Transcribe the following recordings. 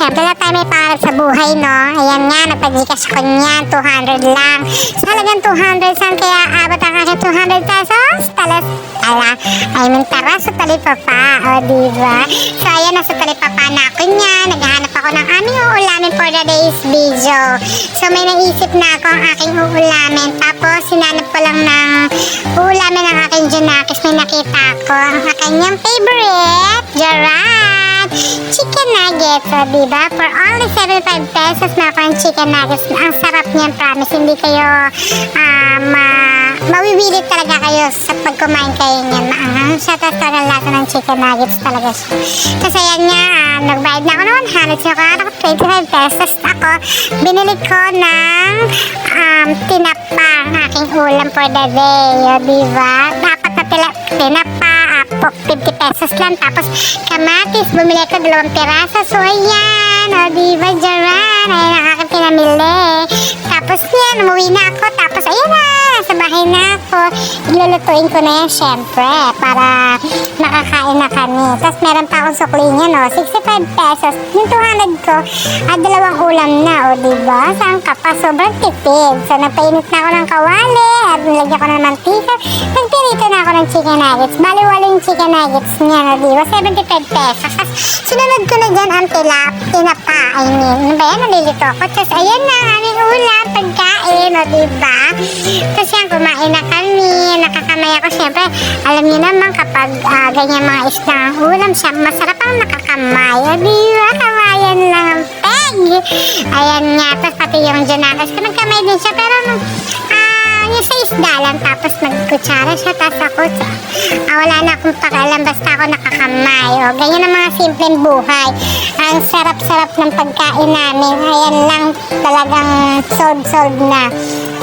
syempre na tayo may pangarap sa buhay, no? Ayan nga, nagpag-Gcash ako niyan, 200 lang. So, halagang 200, saan kaya abot ang aking 200 pesos? Tara, sa talipapa, o, diba? So, ayan, nasa talipapa na ako niyan. Naghahanap ako ng aming uulamin for the day's video. So, may naisip na ako ang aking uulamin. Tapos, sinanap ko lang ng uulamin ng aking Junakis. May nakita ko ang kanyang favorite, Gerard, chicken nuggets. So, diba? For only 75 pesos na ako ng chicken nuggets. Ang sarap niyan, promise. Hindi kayo mawiwilit talaga kayo sa pagkumain kayo niyan. Maanghang siya, tapos talagang lasa ng chicken nuggets talaga siya. Kasi yan nga, nagbayad na ako ng 100. So, kaya 25 pesos ako. Binili ko ng tinapa, ang aking ulam for the day. O, diba? Dapat na tinapa, 50 pesos lang. Tapos, kamatis, bumili ko 2 piraso. So, ayan. O, diba, Jaran? Ayan ang aking pinamili. Tapos yan, umuwi na ako. Tapos, ayan na, nasa bahay na ako. Ilulutuin ko na yan, syempre, para makakain na kami. Tapos, meron pa akong sukli niya, no? 65 pesos. Yung 200 ko, at 2 ulam na, o, diba? Saan ka pa? Sobrang tipid. So, napainit na ako ng kawali, at nilagyan ko ng mantika. Nagpirito na ako ng chicken nuggets. Bali-wala yung chicken nuggets niya, no? Diba? 75 pesos. Tapos, sunod ko na dyan ang tinapa. I mean, ano ba yan? Nalilito ako. Tapos, ayan na, aming ulam, pagkain, o, diba? Tapos yan, kumain na kami. Nakakamay ako, syempre. Alam niyo naman, kapag ganyan mga isda ang ulam, siya, masarap ang nakakamay. O, diba? Kamayan lang ang peg. Ayan nga. Tapos, pati yung Junakis ko, nagkamay din siya. Pero, yung sa isda lang, tapos nagkutsara siya, tapos ako, wala na akong pakialam, basta ako nakakamay. O, ganyan ang mga simpleng buhay. Ang sarap-sarap ng pagkain namin. Ayan lang, talagang sold na.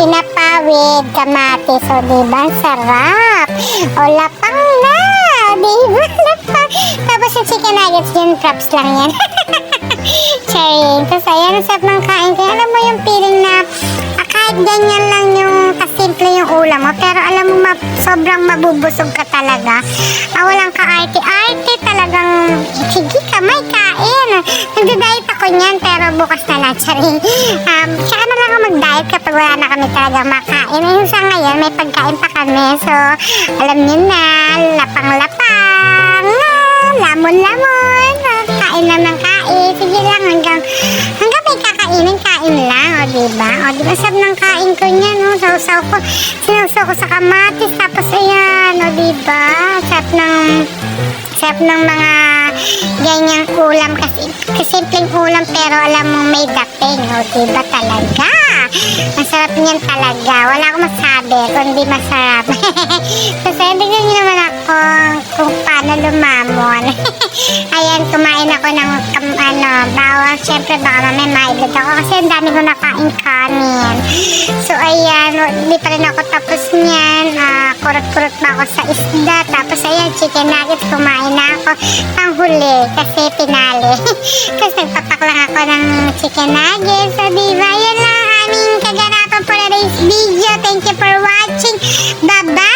Tinapa with kamatis. O, diba? Ang sarap. O, lapang na. Diba? Lapang. Tapos yung chicken nuggets, yung props lang yan. Charing. Tapos, ayan, ang sarap ng kain. Kaya alam mo yung feeling na kahit ganyan lang yung kasimple yung ulam mo, pero alam mo, sobrang mabubusog ka talaga. Walang ka-arte-arte, talagang sige ka, may kain. Nagda-diet ako niyan, pero bukas na lang, charing. Tsaka na lang ako mag-diet kapag wala na kami talagang makain. Yung sa ngayon, may pagkain pa kami. So, alam niyo na, lapang-lapang, lamon-lamon, kain lang ng kain. Sige lang, hanggang may kakainin, kain lang, o, diba? O, diba, sarap ng kain ko niyan, no? Sausaw ko, sinausaw ko sa kamatis, tapos ayan, o, diba? Sarap ng mga ganyang ulam, kasi simpleng ulam, pero alam mo may dating, o, diba, talaga? Masarap niyan talaga. Wala akong masabi kundi masarap. Kasi bigyan niyo naman ako kung paano lumamon. Ayan, kumain ako ng bawang. Siyempre baka mamaya mailad ako kasi ang dami ko nakain kanin. So ayan, hindi pa rin ako tapos niyan. Kurot-kurot pa ako sa isda. Tapos ayan, chicken nuggets, kumain na ako. Panghuli kasi pinali. Kasi nagpapak lang ako ng chicken nuggets. So diba, yan lang aming kaganapan for today's video. Thank you for watching. Bye-bye!